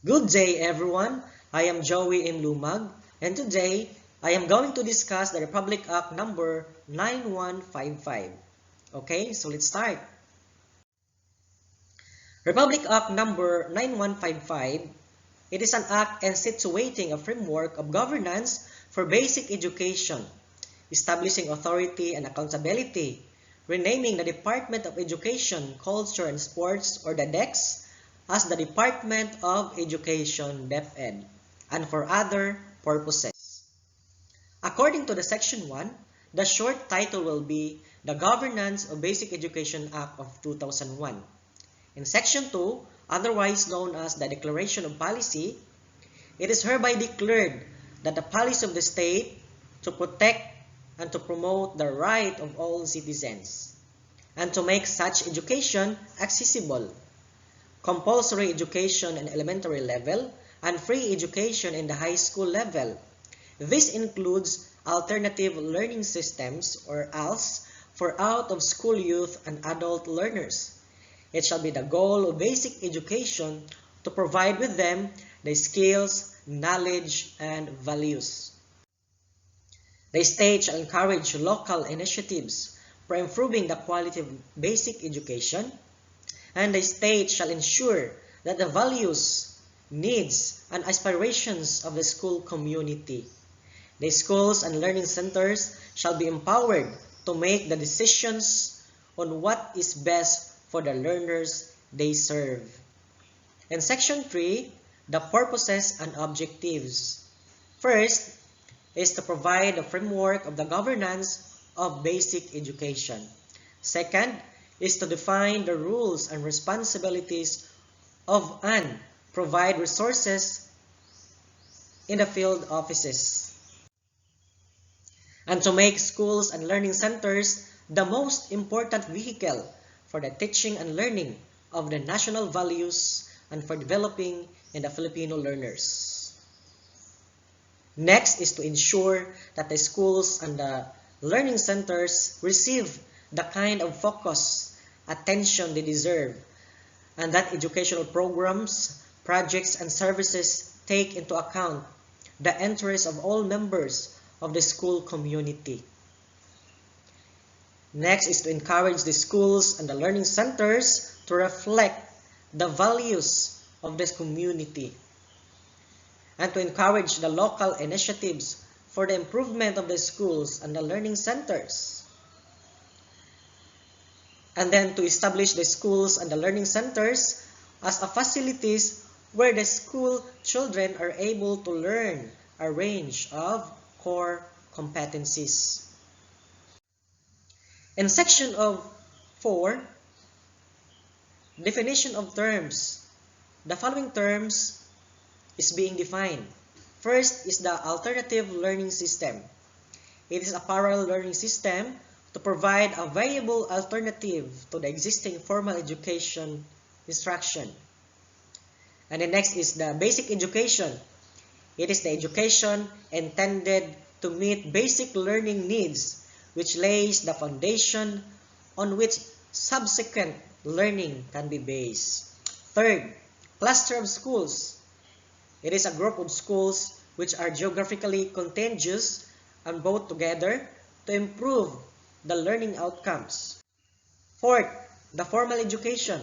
Good day, everyone. I am Joey M. Lumag, and today I am going to discuss the Republic Act number 9155. Okay, so let's start. Republic Act number 9155, it is an act instituting a framework of governance for basic education, establishing authority and accountability, renaming the Department of Education, Culture and Sports, or the DEX, as the Department of Education DepEd, and for other purposes. According to the Section 1, the short title will be the Governance of Basic Education Act of 2001. In Section 2, otherwise known as the Declaration of Policy, it is hereby declared that the policy of the state to protect and to promote the right of all citizens, and to make such education accessible, compulsory education in elementary level, and free education in the high school level. This includes alternative learning systems or ALS for out-of-school youth and adult learners. It shall be the goal of basic education to provide with them the skills, knowledge, and values. The state shall encourage local initiatives for improving the quality of basic education, and the state shall ensure that the values, needs, and aspirations of the school community. The schools and learning centers shall be empowered to make the decisions on what is best for the learners they serve. In Section 3, the purposes and objectives. First is to provide a framework of the governance of basic education. Second is to define the rules and responsibilities of and provide resources in the field offices, and to make schools and learning centers the most important vehicle for the teaching and learning of the national values and for developing in the Filipino learners. Next is to ensure that the schools and the learning centers receive the kind of focus, attention they deserve, and that educational programs, projects, and services take into account the interests of all members of the school community. Next is to encourage the schools and the learning centers to reflect the values of this community, and to encourage the local initiatives for the improvement of the schools and the learning centers. And then to establish the schools and the learning centers as a facilities where the school children are able to learn a range of core competencies. In section of 4, definition of terms, the following terms is being defined. First is the alternative learning system. It is a parallel learning system to provide a viable alternative to the existing formal education instruction. And the next is the basic education. It is the education intended to meet basic learning needs, which lays the foundation on which subsequent learning can be based. Third, cluster of schools. It is a group of schools which are geographically contiguous and both together to improve the learning outcomes. Fourth, the formal education.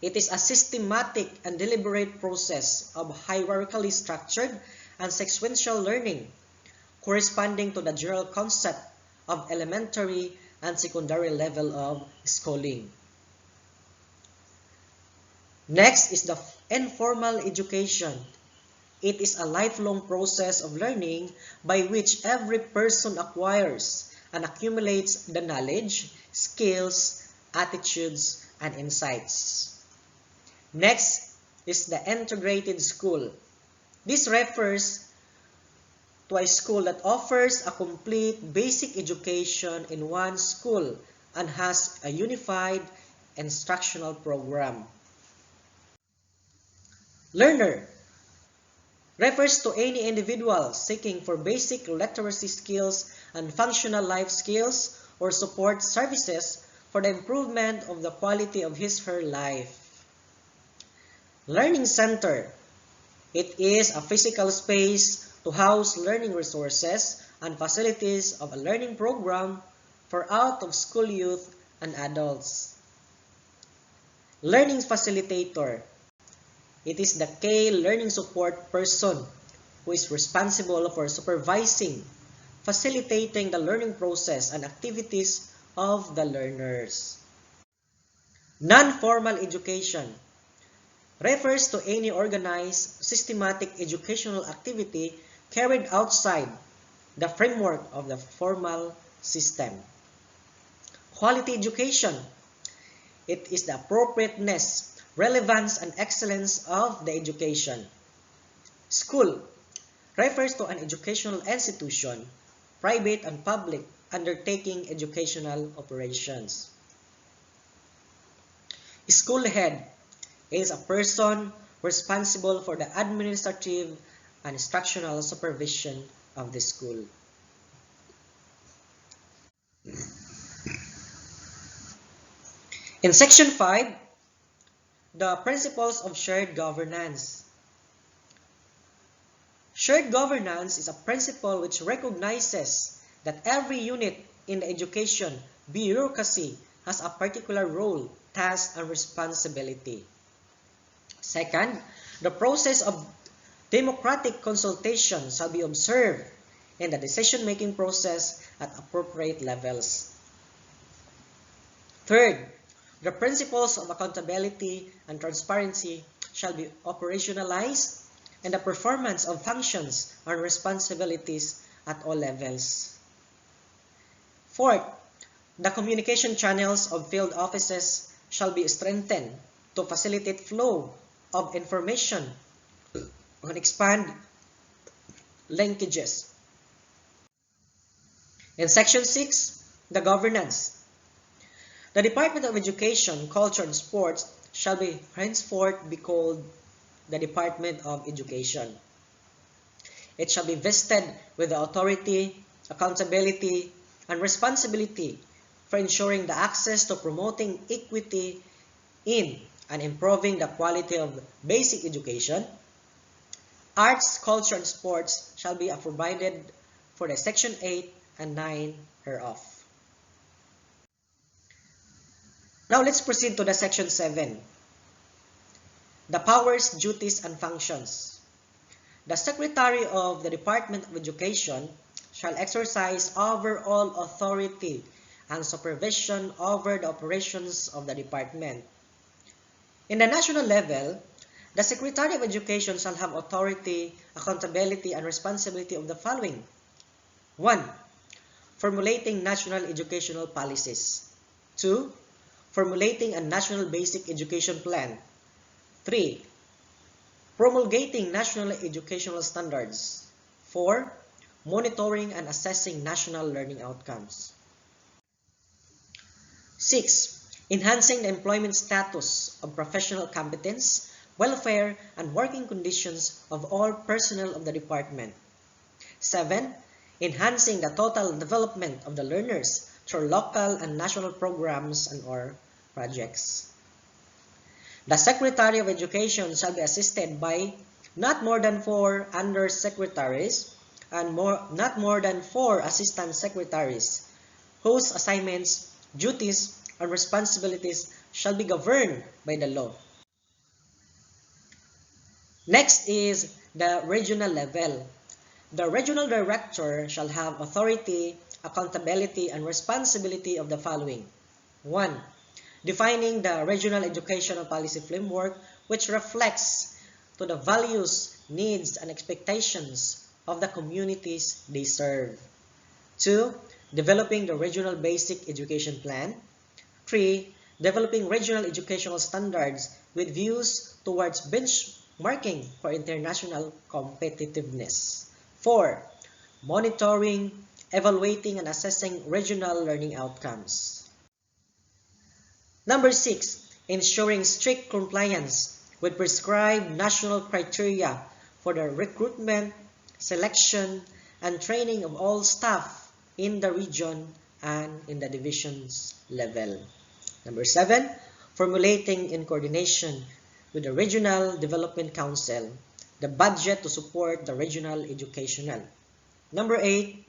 It is a systematic and deliberate process of hierarchically structured and sequential learning, corresponding to the general concept of elementary and secondary level of schooling. Next is the informal education. It is a lifelong process of learning by which every person acquires and accumulates the knowledge, skills, attitudes, and insights. Next is the integrated school. This refers to a school that offers a complete basic education in one school and has a unified instructional program. Learner refers to any individual seeking for basic literacy skills and functional life skills or support services for the improvement of the quality of his or her life. Learning center. It is a physical space to house learning resources and facilities of a learning program for out-of-school youth and adults. Learning facilitator. It is the key learning support person who is responsible for supervising, facilitating the learning process and activities of the learners. Non-formal education refers to any organized, systematic educational activity carried outside the framework of the formal system. Quality education. It is the appropriateness, relevance, and excellence of the education. School refers to an educational institution, private and public, undertaking educational operations. School head is a person responsible for the administrative and instructional supervision of the school. In Section 5, the principles of shared governance. Shared governance is a principle which recognizes that every unit in the education bureaucracy has a particular role, task, and responsibility. Second, the process of democratic consultation shall be observed in the decision-making process at appropriate levels. Third, the principles of accountability and transparency shall be operationalized and the performance of functions and responsibilities at all levels. Fourth, the communication channels of field offices shall be strengthened to facilitate flow of information and expand linkages. In Section 6, the governance. The Department of Education, Culture, and Sports shall be henceforth be called the Department of Education. It shall be vested with the authority, accountability, and responsibility for ensuring the access to promoting equity in and improving the quality of basic education. Arts, culture, and sports shall be provided for the Section 8 and 9 hereof. Now let's proceed to the Section 7. The powers, duties, and functions. The Secretary of the Department of Education shall exercise overall authority and supervision over the operations of the department. In the national level, the Secretary of Education shall have authority, accountability, and responsibility of the following. 1. Formulating national educational policies. 2. Formulating a national basic education plan. 3. Promulgating national educational standards. 4. Monitoring and assessing national learning outcomes. 6. Enhancing the employment status of professional competence, welfare, and working conditions of all personnel of the department. 7. Enhancing the total development of the learners through local and national programs and or projects. The Secretary of Education shall be assisted by not more than 4 under-secretaries and not more than 4 assistant secretaries, whose assignments, duties, and responsibilities shall be governed by the law. Next is the regional level. The regional director shall have authority, accountability, and responsibility of the following. 1. Defining the regional educational policy framework which reflects to the values, needs, and expectations of the communities they serve. 2. Developing the regional basic education plan. 3. Developing regional educational standards with views towards benchmarking for international competitiveness. 4. Monitoring, evaluating, and assessing regional learning outcomes. Number 6. Ensuring strict compliance with prescribed national criteria for the recruitment, selection, and training of all staff in the region and in the divisions level. Number 7. Formulating in coordination with the Regional Development Council the budget to support the regional educational. Number 8,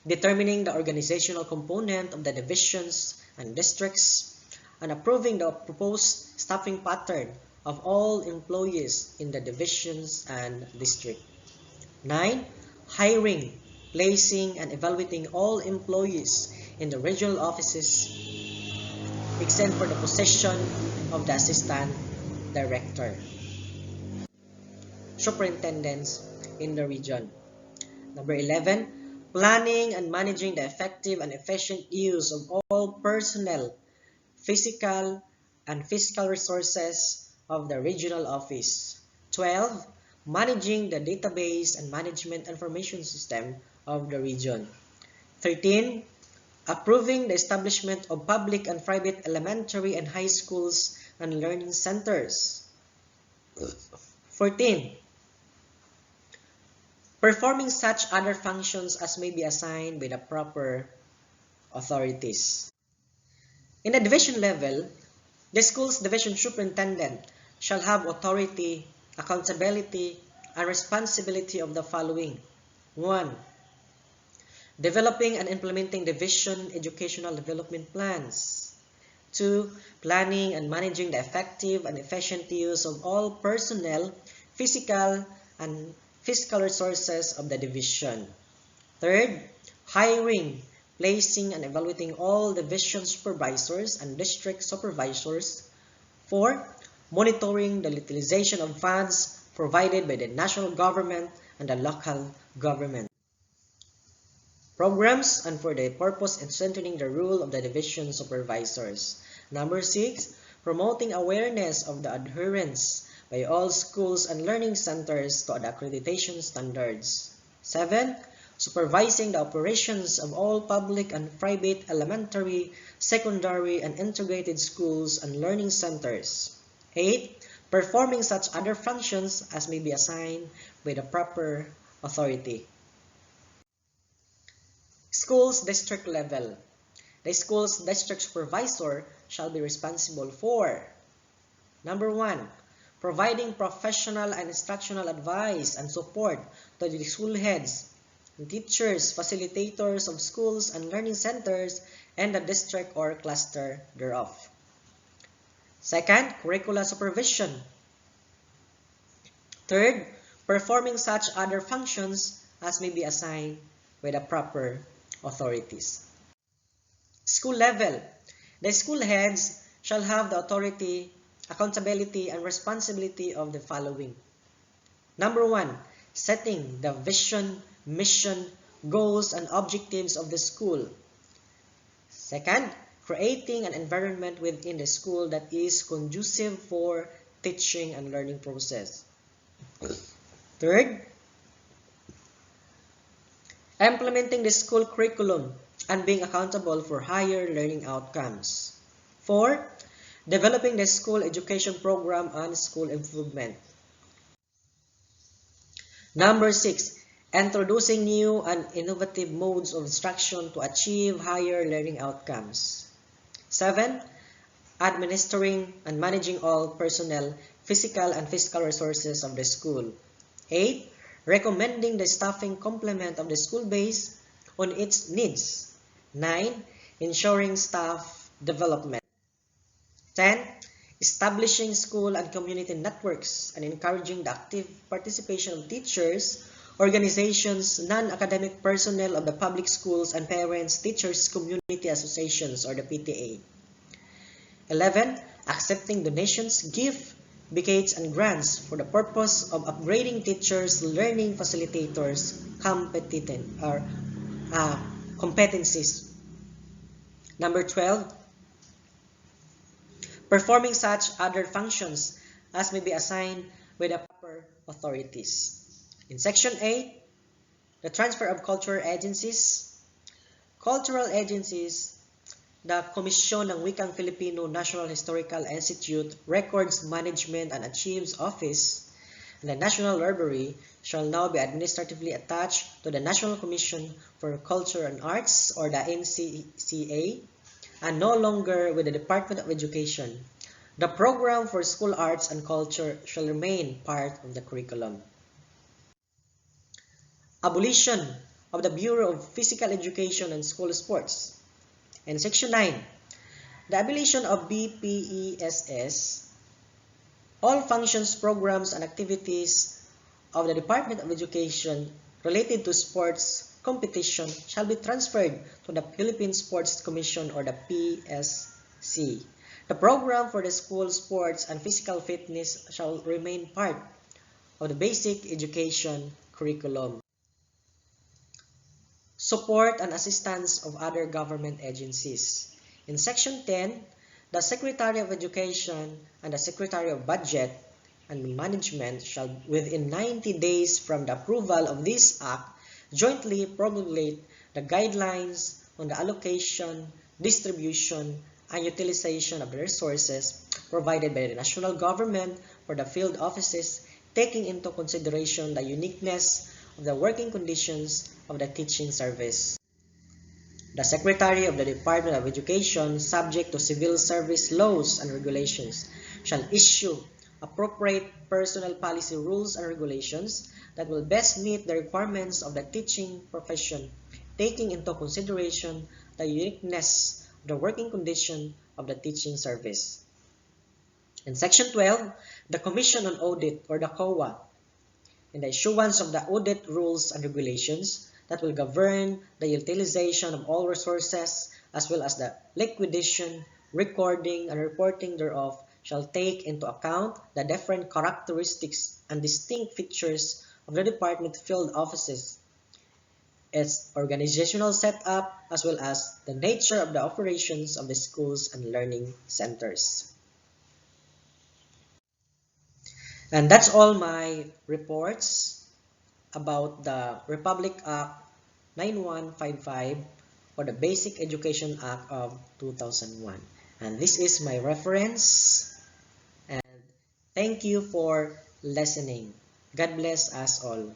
determining the organizational component of the divisions and districts and approving the proposed staffing pattern of all employees in the divisions and district. 9, hiring, placing, and evaluating all employees in the regional offices except for the position of the assistant director, superintendents in the region. Number 11, planning and managing the effective and efficient use of all personnel, physical and fiscal resources of the regional office. 12, managing the database and management information system of the region. 13, approving the establishment of public and private elementary and high schools and learning centers. 14, performing such other functions as may be assigned by the proper authorities. In the division level, the school's division superintendent shall have authority, accountability, and responsibility of the following. 1. Developing and implementing division educational development plans. 2. Planning and managing the effective and efficient use of all personnel, physical and fiscal resources of the division. 3. Hiring, placing, and evaluating all division supervisors and district supervisors. 4. Monitoring the utilization of funds provided by the national government and the local government. Programs and for the purpose of strengthening the role of the division supervisors. Number 6. Promoting awareness of the adherence by all schools and learning centers to the accreditation standards. 7. Supervising the operations of all public and private elementary, secondary, and integrated schools and learning centers. 8. Performing such other functions as may be assigned by the proper authority. Schools district level. The school's district supervisor shall be responsible for: Number 1. Providing professional and instructional advice and support to the school heads, teachers, facilitators of schools and learning centers, and the district or cluster thereof. 2nd, curricular supervision. 3rd, performing such other functions as may be assigned by the proper authorities. School level. The school heads shall have the authority, accountability, and responsibility of the following. Number 1, setting the vision, mission, goals, and objectives of the school. 2nd, creating an environment within the school that is conducive for teaching and learning process. 3rd, implementing the school curriculum and being accountable for higher learning outcomes. 4, developing the school education program and school improvement. Number 6, introducing new and innovative modes of instruction to achieve higher learning outcomes. 7, administering and managing all personnel, physical and fiscal resources of the school. 8, recommending the staffing complement of the school based on its needs. 9, ensuring staff development. 10, establishing school and community networks and encouraging the active participation of teachers, organizations, non-academic personnel of the public schools, and parents, teachers, community associations, or the PTA. 11, accepting donations, gifts, bequests, and grants for the purpose of upgrading teachers, learning facilitators, competencies. Number 12, performing such other functions as may be assigned by the proper authorities. In Section 8, the transfer of cultural agencies. Cultural agencies, the Komisyon ng Wikang Filipino National Historical Institute, Records Management and Archives Office, and the National Library shall now be administratively attached to the National Commission for Culture and Arts, or the NCCA, and no longer with the Department of Education. The program for school arts and culture shall remain part of the curriculum. Abolition of the Bureau of Physical Education and School Sports. And Section 9, the abolition of BPESS, all functions, programs, and activities of the Department of Education related to sports competition shall be transferred to the Philippine Sports Commission or the PSC. The program for the school sports and physical fitness shall remain part of the basic education curriculum. Support and assistance of other government agencies. In Section 10, the Secretary of Education and the Secretary of Budget and Management shall, within 90 days from the approval of this Act, jointly promulgate the guidelines on the allocation, distribution, and utilization of the resources provided by the national government for the field offices, taking into consideration the uniqueness of the working conditions of the teaching service. The Secretary of the Department of Education, subject to civil service laws and regulations, shall issue appropriate personnel policy rules and regulations that will best meet the requirements of the teaching profession, taking into consideration the uniqueness of the working condition of the teaching service. In Section 12, the Commission on Audit, or the COA, in the issuance of the audit rules and regulations that will govern the utilization of all resources as well as the liquidation, recording, and reporting thereof shall take into account the different characteristics and distinct features of the department field offices, its organizational setup, as well as the nature of the operations of the schools and learning centers. And that's all my reports about the Republic Act 9155 or the Basic Education Act of 2001. And this is my reference. And thank you for listening. God bless us all.